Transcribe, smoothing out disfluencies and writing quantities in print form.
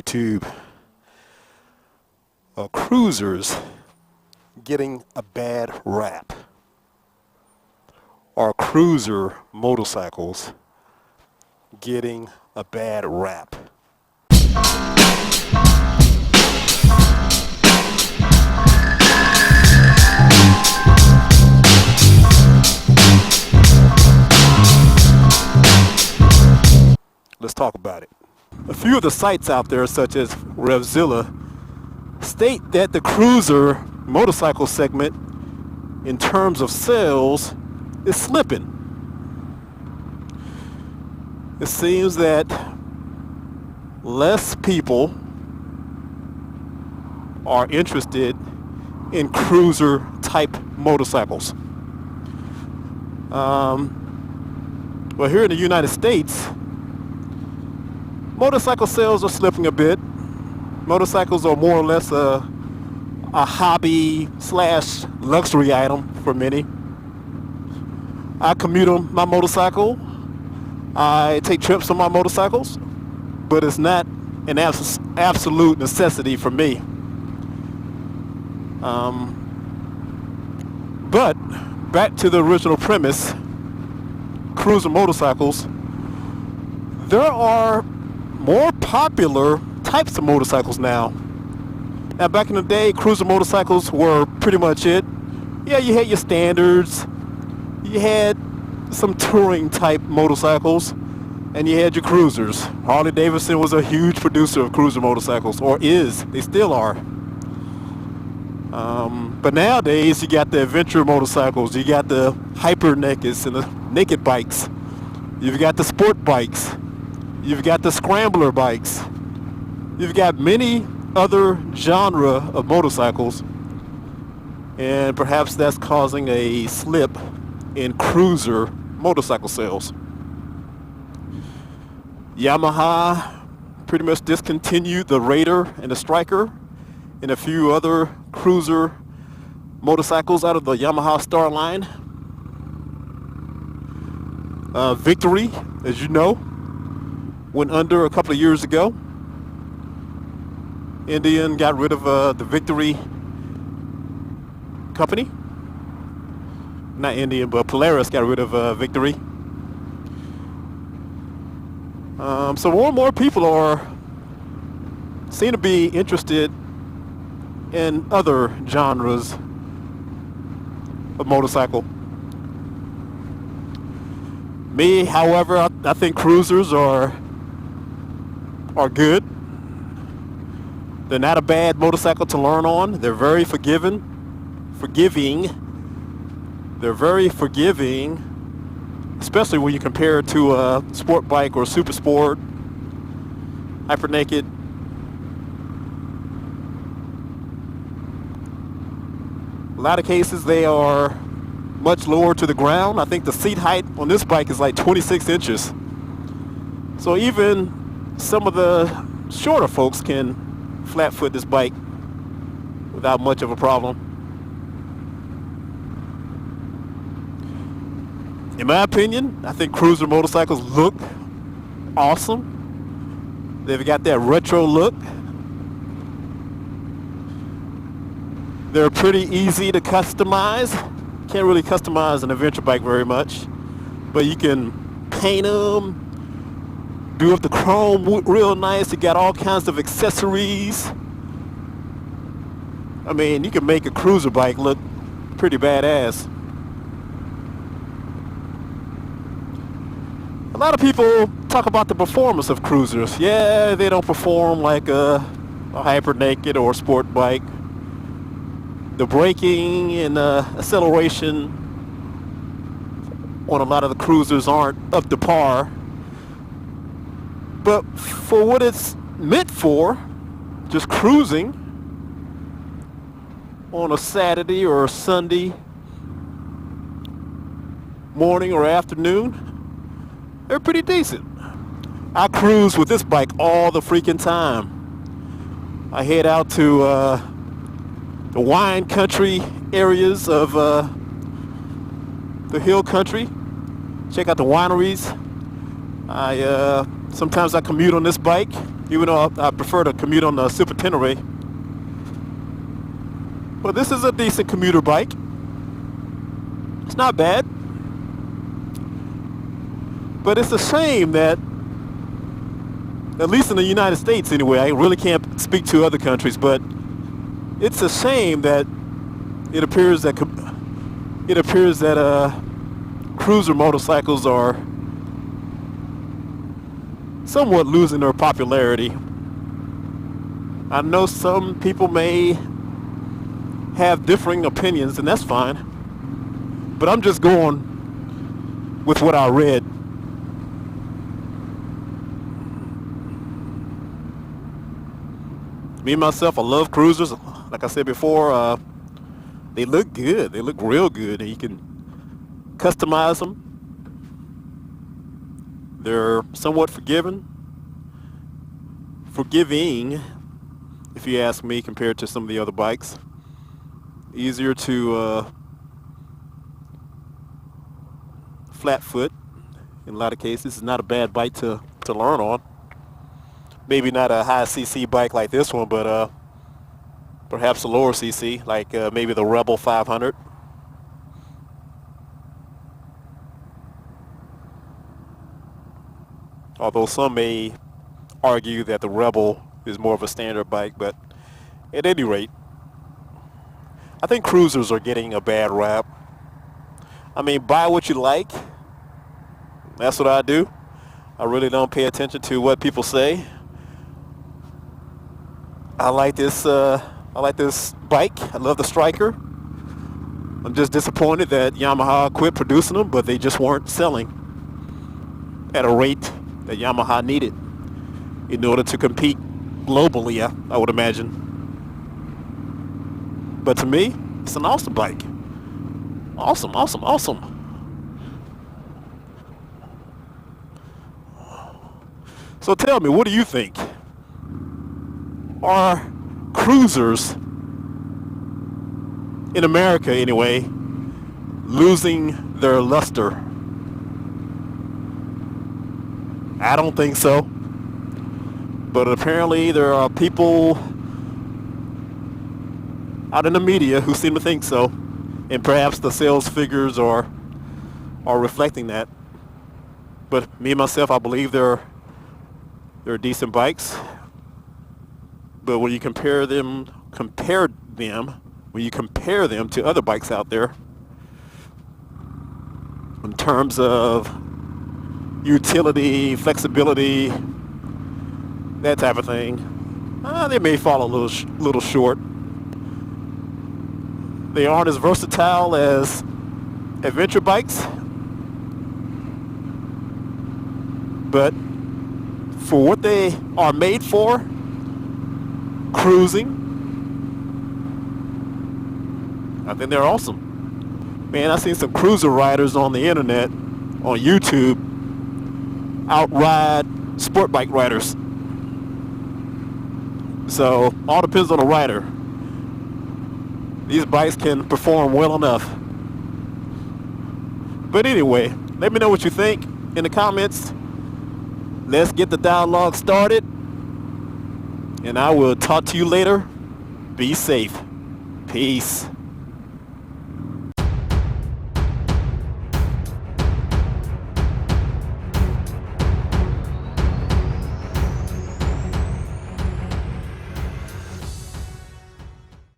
YouTube. Cruisers getting a bad rap. Are cruiser motorcycles getting a bad rap? Let's talk about it. A few of the sites out there, such as Revzilla, state that the cruiser motorcycle segment, in terms of sales, is slipping. It seems that less people are interested in cruiser type motorcycles. Well, here in the United States, motorcycle sales are slipping a bit. Motorcycles are more or less a hobby slash luxury item for many. I commute on my motorcycle. I take trips on my motorcycles, but it's not an absolute necessity for me. But back to the original premise, cruiser motorcycles, there are more popular types of motorcycles now. Now, back in the day, cruiser motorcycles were pretty much it. Yeah, you had your standards, you had some touring type motorcycles, and you had your cruisers. Harley Davidson was a huge producer of cruiser motorcycles, or is. They still are. But nowadays, you got the adventure motorcycles, you got the hyper nakeds and the naked bikes, you've got the sport bikes, you've got the scrambler bikes. You've got many other genre of motorcycles, and perhaps that's causing a slip in cruiser motorcycle sales. Yamaha pretty much discontinued the Raider and the Striker and a few other cruiser motorcycles out of the Yamaha Star line. Victory, as you know, went under a couple of years ago. Indian got rid of the Victory company. Not Indian, but Polaris got rid of Victory. So more and more people seem to be interested in other genres of motorcycle. Me, however, I think cruisers are good. They're not a bad motorcycle to learn on. They're very forgiving. They're very forgiving, especially when you compare it to a sport bike or a super sport, hyper naked. A lot of cases they are much lower to the ground. I think the seat height on this bike is like 26 inches. So even some of the shorter folks can flat foot this bike without much of a problem. In my opinion, I think cruiser motorcycles look awesome. They've got that retro look. They're pretty easy to customize. Can't really customize an adventure bike very much, but you can paint them, do up the chrome real nice. You got all kinds of accessories. I mean, you can make a cruiser bike look pretty badass. A lot of people talk about the performance of cruisers. Yeah, they don't perform like a hyper naked or sport bike. The braking and acceleration on a lot of the cruisers aren't up to par. But for what it's meant for, just cruising on a Saturday or a Sunday morning or afternoon, they're pretty decent. I cruise with this bike all the freaking time. I head out to the wine country areas of the hill country, check out the wineries. Sometimes I commute on this bike. even though I prefer to commute on the Super Tenere. But this is a decent commuter bike. It's not bad. But it's a shame that, at least in the United States anyway, I really can't speak to other countries, but it's a shame that it appears that cruiser motorcycles are somewhat losing their popularity. I know some people may have differing opinions, and that's fine, but I'm just going with what I read. Me myself, I love cruisers. Like I said before, they look good. They look real good, and you can customize them. They're somewhat forgiving, if you ask me, compared to some of the other bikes. Easier to flat foot in a lot of cases. It's not a bad bike to learn on. Maybe not a high CC bike like this one, but perhaps a lower CC, like maybe the Rebel 500. Although some may argue that the Rebel is more of a standard bike, but at any rate, I think cruisers are getting a bad rap. I mean, buy what you like. That's what I do. I really don't pay attention to what people say. I like this bike. I love the Striker. I'm just disappointed that Yamaha quit producing them, but they just weren't selling at a rate that Yamaha needed in order to compete globally, I would imagine. But to me, it's an awesome bike. Awesome, awesome, awesome. So tell me, what do you think? Are cruisers, in America anyway, losing their luster? I don't think so. But apparently there are people out in the media who seem to think so. And perhaps the sales figures are reflecting that. But me myself, I believe they're decent bikes. But when you compare them to other bikes out there, in terms of utility, flexibility, that type of thing, they may fall a little short. They aren't as versatile as adventure bikes, but for what they are made for, cruising, I think they're awesome. Man, I've seen some cruiser riders on the internet, on YouTube, outride sport bike riders. So all depends on the rider. These bikes can perform well enough. But anyway, let me know what you think in the comments. Let's get the dialogue started. And I will talk to you later. Be safe. Peace.